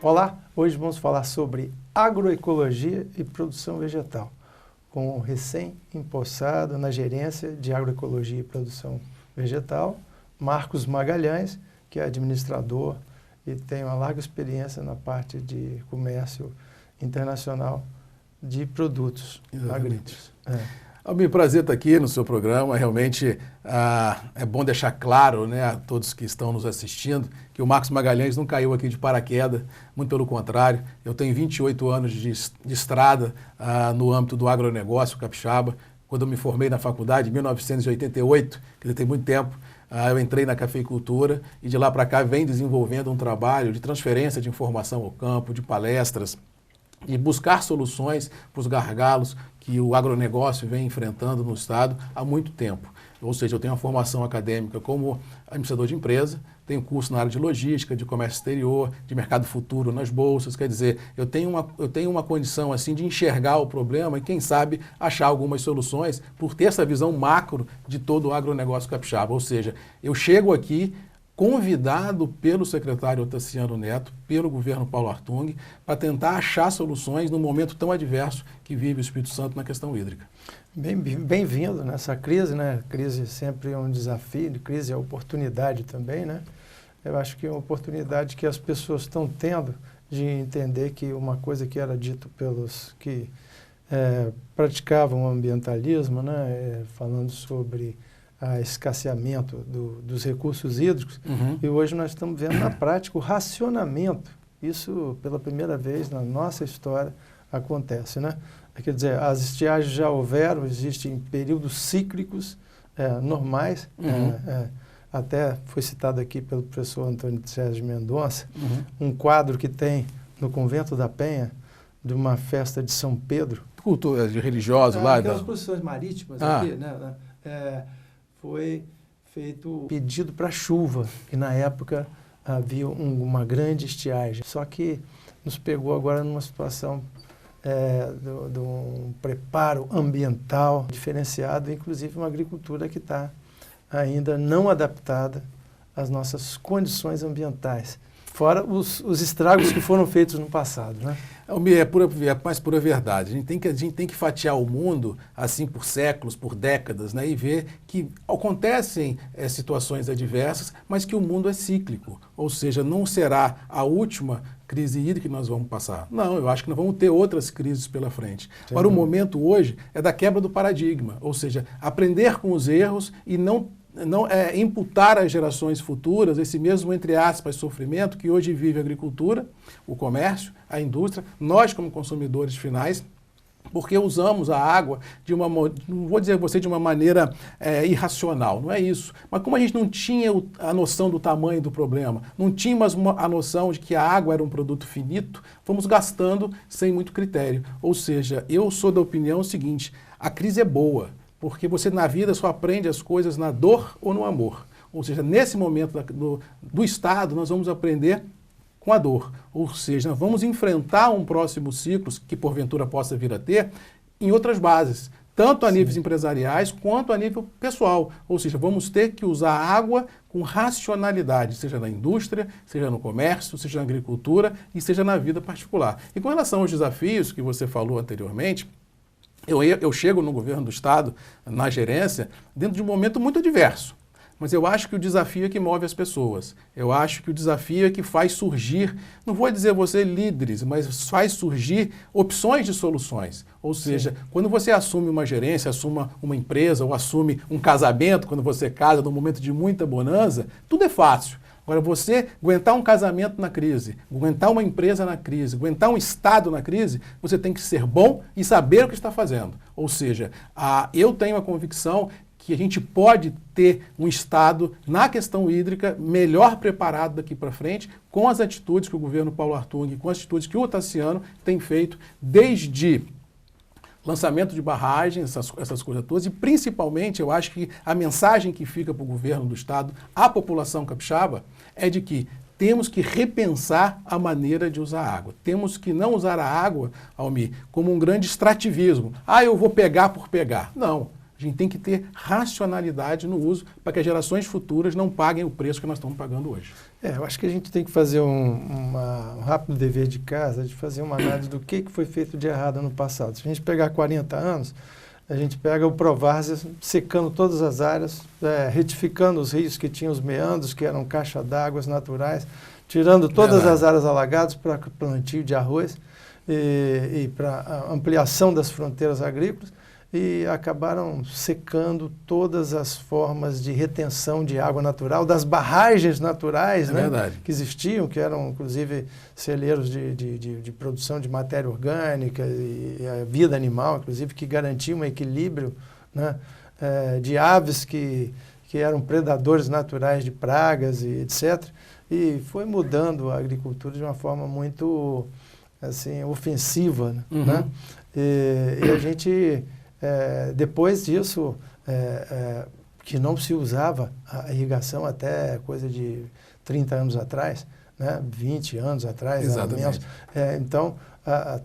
Olá, hoje vamos falar sobre agroecologia e produção vegetal, com o recém-empossado na gerência de agroecologia e produção vegetal, Marcos Magalhães, que é administrador e tem uma larga experiência na parte de comércio internacional de produtos agrícolas. Albir, prazer estar aqui no seu programa. Realmente é bom deixar claro, né, a todos que estão nos assistindo que o Marcos Magalhães não caiu aqui de paraquedas, muito pelo contrário. Eu tenho 28 anos de estrada no âmbito do agronegócio capixaba. Quando eu me formei na faculdade, em 1988, quer dizer, tem muito tempo, eu entrei na cafeicultura e de lá para cá vem desenvolvendo um trabalho de transferência de informação ao campo, de palestras, e buscar soluções para os gargalos que o agronegócio vem enfrentando no Estado há muito tempo. Ou seja, eu tenho uma formação acadêmica como administrador de empresa, tenho curso na área de logística, de comércio exterior, de mercado futuro nas bolsas, quer dizer, eu tenho uma condição assim de enxergar o problema e, quem sabe, achar algumas soluções por ter essa visão macro de todo o agronegócio capixaba. Ou seja, eu chego aqui convidado pelo secretário Otaciano Neto, pelo governo Paulo Artung, para tentar achar soluções num momento tão adverso que vive o Espírito Santo na questão hídrica. Bem-vindo nessa crise, né? Crise sempre é um desafio, crise é oportunidade também, né? Eu acho que é uma oportunidade que as pessoas estão tendo de entender que uma coisa que era dito pelos que praticavam o ambientalismo, né? Falando sobre escasseamento dos recursos hídricos, e hoje nós estamos vendo na prática o racionamento. Isso, pela primeira vez na nossa história, acontece, né? Quer dizer, as estiagens já houveram, existem períodos cíclicos normais, até foi citado aqui pelo professor Antônio Sérgio Mendonça, um quadro que tem no Convento da Penha, de uma festa de São Pedro. Cultura de religioso lá. Aquelas procissões marítimas aqui, né? Foi feito pedido para chuva, e na época havia uma grande estiagem. Só que nos pegou agora numa situação de um preparo ambiental diferenciado, inclusive uma agricultura que está ainda não adaptada às nossas condições ambientais. Fora os estragos que foram feitos no passado, né? É mais pura verdade. A gente tem que fatiar o mundo assim por séculos, por décadas, né, e ver que acontecem situações adversas, mas que o mundo é cíclico. Ou seja, não será a última crise hídrica que nós vamos passar. Não, eu acho que nós vamos ter outras crises pela frente. Agora, o momento hoje é da quebra do paradigma, ou seja, aprender com os erros e não imputar às gerações futuras esse mesmo, entre aspas, sofrimento que hoje vive a agricultura, o comércio, a indústria, nós como consumidores finais, porque usamos a água não vou dizer você de uma maneira irracional, não é isso. Mas como a gente não tinha a noção do tamanho do problema, não tínhamos a noção de que a água era um produto finito, fomos gastando sem muito critério. Ou seja, eu sou da opinião seguinte, a crise é boa, porque você na vida só aprende as coisas na dor ou no amor. Ou seja, nesse momento do Estado, nós vamos aprender com a dor. Ou seja, nós vamos enfrentar um próximo ciclo, que porventura possa vir a ter, em outras bases, tanto a níveis empresariais quanto a nível pessoal. Ou seja, vamos ter que usar a água com racionalidade, seja na indústria, seja no comércio, seja na agricultura e seja na vida particular. E com relação aos desafios que você falou anteriormente, eu chego no governo do Estado, na gerência, dentro de um momento muito adverso. Mas eu acho que o desafio é que move as pessoas. Eu acho que o desafio é que faz surgir, não vou dizer você líderes, mas faz surgir opções de soluções. Ou seja, quando você assume uma gerência, assume uma empresa ou assume um casamento, quando você casa num momento de muita bonança, tudo é fácil. Agora, você aguentar um casamento na crise, aguentar uma empresa na crise, aguentar um Estado na crise, você tem que ser bom e saber o que está fazendo. Ou seja, eu tenho a convicção que a gente pode ter um Estado na questão hídrica melhor preparado daqui para frente, com as atitudes que o governo Paulo Artung, com as atitudes que o Otaciano tem feito, desde lançamento de barragens, essas coisas todas, e principalmente eu acho que a mensagem que fica para o governo do Estado, à população capixaba, é de que temos que repensar a maneira de usar a água. Temos que não usar a água, Almir, como um grande extrativismo. Ah, eu vou pegar por pegar. Não. A gente tem que ter racionalidade no uso para que as gerações futuras não paguem o preço que nós estamos pagando hoje. Eu acho que a gente tem que fazer um rápido dever de casa, de fazer uma análise do que foi feito de errado no passado. Se a gente pegar 40 anos, a gente pega o Provárzea secando todas as áreas, retificando os rios que tinham os meandros, que eram caixa d'água naturais, tirando todas as áreas alagadas para plantio de arroz e para ampliação das fronteiras agrícolas, e acabaram secando todas as formas de retenção de água natural, das barragens naturais, né, que existiam, que eram inclusive celeiros de produção de matéria orgânica e a vida animal, inclusive, que garantiam um equilíbrio, né, de aves que eram predadores naturais de pragas e etc. E foi mudando a agricultura de uma forma muito assim, ofensiva, né? E a gente... depois disso, que não se usava a irrigação até coisa de 30 anos atrás, né? 20 anos atrás, menos. Então,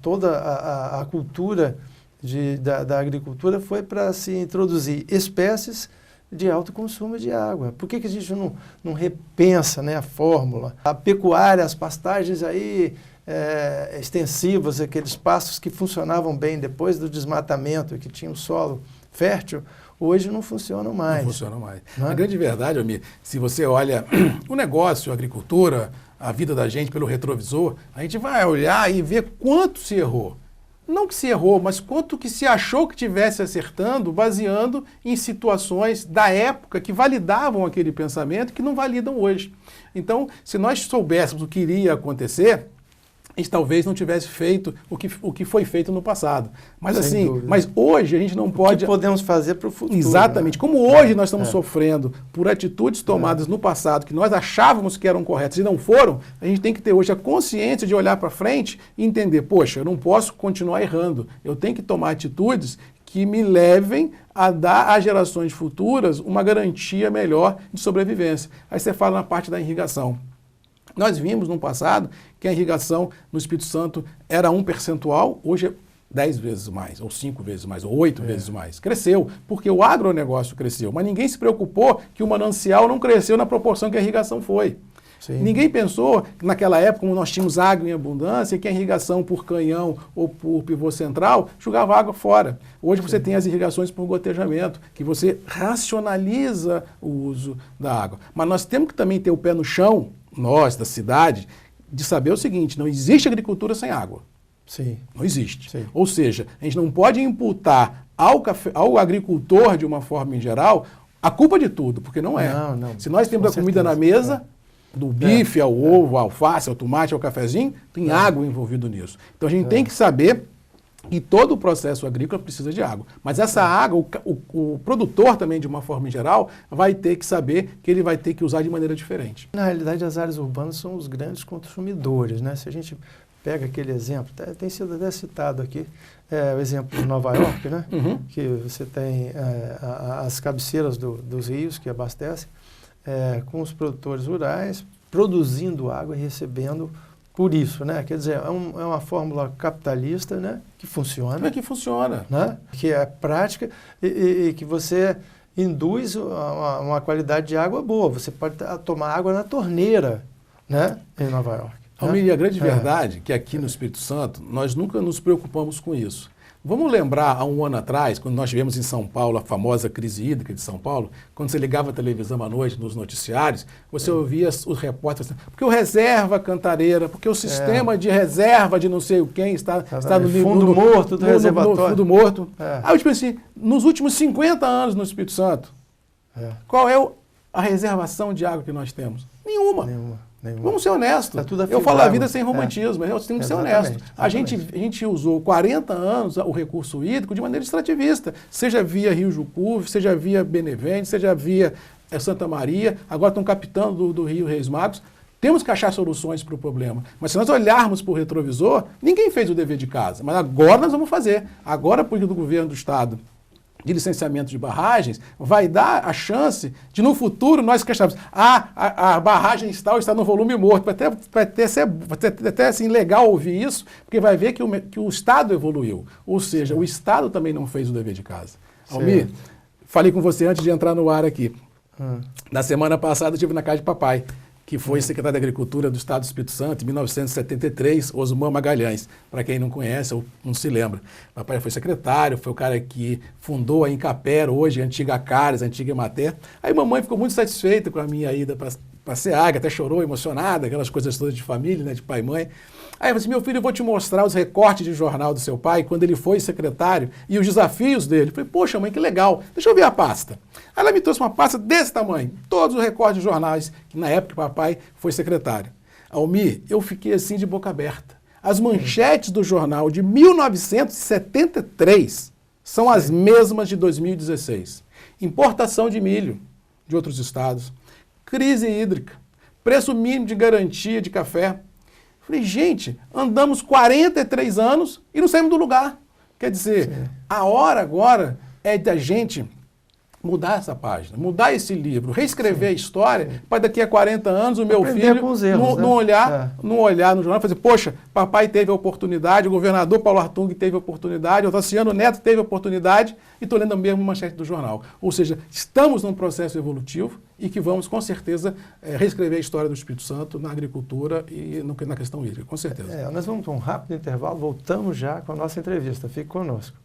toda a cultura da agricultura foi para se introduzir espécies de alto consumo de água. Por que a gente não repensa, né, a fórmula? A pecuária, as pastagens aí... extensivas, aqueles pastos que funcionavam bem depois do desmatamento, que tinham solo fértil, hoje não funcionam mais. Não funcionam mais. A grande verdade, Almir, se você olha o negócio, a agricultura, a vida da gente pelo retrovisor, a gente vai olhar e ver quanto se errou. Não que se errou, mas quanto que se achou que estivesse acertando, baseando em situações da época que validavam aquele pensamento que não validam hoje. Então, se nós soubéssemos o que iria acontecer, a gente talvez não tivesse feito o que foi feito no passado. Mas sem assim, dúvida. Mas hoje a gente não pode... O que podemos fazer para o futuro? Exatamente. Né? Como hoje nós estamos sofrendo por atitudes tomadas no passado que nós achávamos que eram corretas e não foram, a gente tem que ter hoje a consciência de olhar para frente e entender, poxa, eu não posso continuar errando. Eu tenho que tomar atitudes que me levem a dar às gerações futuras uma garantia melhor de sobrevivência. Aí você fala na parte da irrigação. Nós vimos no passado que a irrigação no Espírito Santo era 1%, hoje é 10 vezes mais, ou 5 vezes mais, ou 8 vezes mais. Cresceu, porque o agronegócio cresceu, mas ninguém se preocupou que o manancial não cresceu na proporção que a irrigação foi. Sim. Ninguém pensou que naquela época, como nós tínhamos água em abundância, que a irrigação por canhão ou por pivô central jogava água fora. Hoje você tem as irrigações por gotejamento, que você racionaliza o uso da água. Mas nós temos que também ter o pé no chão, nós, da cidade, de saber o seguinte, não existe agricultura sem água. Sim. Não existe. Sim. Ou seja, a gente não pode imputar ao agricultor, de uma forma em geral, a culpa de tudo, porque não é. Não. Se nós temos a comida na mesa, do bife ao ovo, ao alface, ao tomate, ao cafezinho, tem água envolvido nisso. Então a gente tem que saber que todo o processo agrícola precisa de água. Mas essa água, o produtor também, de uma forma em geral, vai ter que saber que ele vai ter que usar de maneira diferente. Na realidade, as áreas urbanas são os grandes consumidores, né? Se a gente pega aquele exemplo, tem sido até citado aqui, o exemplo de Nova York, né? Que você tem as cabeceiras dos rios que abastecem, com os produtores rurais, produzindo água e recebendo por isso, né? Quer dizer, é uma fórmula capitalista, né? Que funciona. Que funciona. Né? Que é prática e que você induz uma qualidade de água boa. Você pode tomar água na torneira, né? Em Nova York. Almir, a grande verdade é que aqui no Espírito Santo, nós nunca nos preocupamos com isso. Vamos lembrar, há um ano atrás, quando nós tivemos em São Paulo a famosa crise hídrica de São Paulo, quando você ligava a televisão à noite nos noticiários, você ouvia os repórteres, porque o reserva cantareira, porque o sistema de reserva de não sei o quem está no fundo morto do reservatório. No fundo morto. Aí eu tipo assim, nos últimos 50 anos no Espírito Santo, qual é a reservação de água que nós temos? Nenhuma. Vamos ser honestos. Eu falo a vida sem romantismo, mas eu tenho que ser honesto. A gente usou 40 anos o recurso hídrico de maneira extrativista, seja via Rio Jucu, seja via Benevente, seja via Santa Maria, agora estão captando do Rio Reis Magos. Temos que achar soluções para o problema. Mas se nós olharmos para o retrovisor, ninguém fez o dever de casa. Mas agora nós vamos fazer. Agora, porque do governo do Estado de licenciamento de barragens vai dar a chance de, no futuro, nós questionarmos, a barragem tal está no volume morto. Vai ter até assim, legal ouvir isso, porque vai ver que o Estado evoluiu. Ou seja, o Estado também não fez o dever de casa. Almir, falei com você antes de entrar no ar aqui. Na semana passada eu estive na casa de papai, que foi secretário de Agricultura do Estado do Espírito Santo, em 1973, Osmar Magalhães, para quem não conhece ou não se lembra. Papai foi secretário, foi o cara que fundou a Incapera, hoje a antiga Cares, a antiga Emater. Aí mamãe ficou muito satisfeita com a minha ida para a SEAG, até chorou emocionada, aquelas coisas todas de família, né, de pai e mãe. Aí eu falei assim, meu filho, eu vou te mostrar os recortes de jornal do seu pai, quando ele foi secretário, e os desafios dele. Eu falei, poxa mãe, que legal, deixa eu ver a pasta. Aí ela me trouxe uma pasta desse tamanho, todos os recortes de jornais, que na época o papai foi secretário. Almir, eu fiquei assim de boca aberta. As manchetes do jornal de 1973 são as mesmas de 2016. Importação de milho de outros estados, crise hídrica, preço mínimo de garantia de café. Falei, gente, andamos 43 anos e não saímos do lugar. Quer dizer, a hora agora é da gente mudar essa página, mudar esse livro, reescrever a história, para daqui a 40 anos o meu filho não olhar no jornal e fazer, poxa, papai teve a oportunidade, o governador Paulo Hartung teve a oportunidade, o Tassiano Neto teve a oportunidade e estou lendo a mesma manchete do jornal. Ou seja, estamos num processo evolutivo e que vamos, com certeza, reescrever a história do Espírito Santo na agricultura e na questão hídrica, com certeza. Nós vamos para um rápido intervalo, voltamos já com a nossa entrevista. Fique conosco.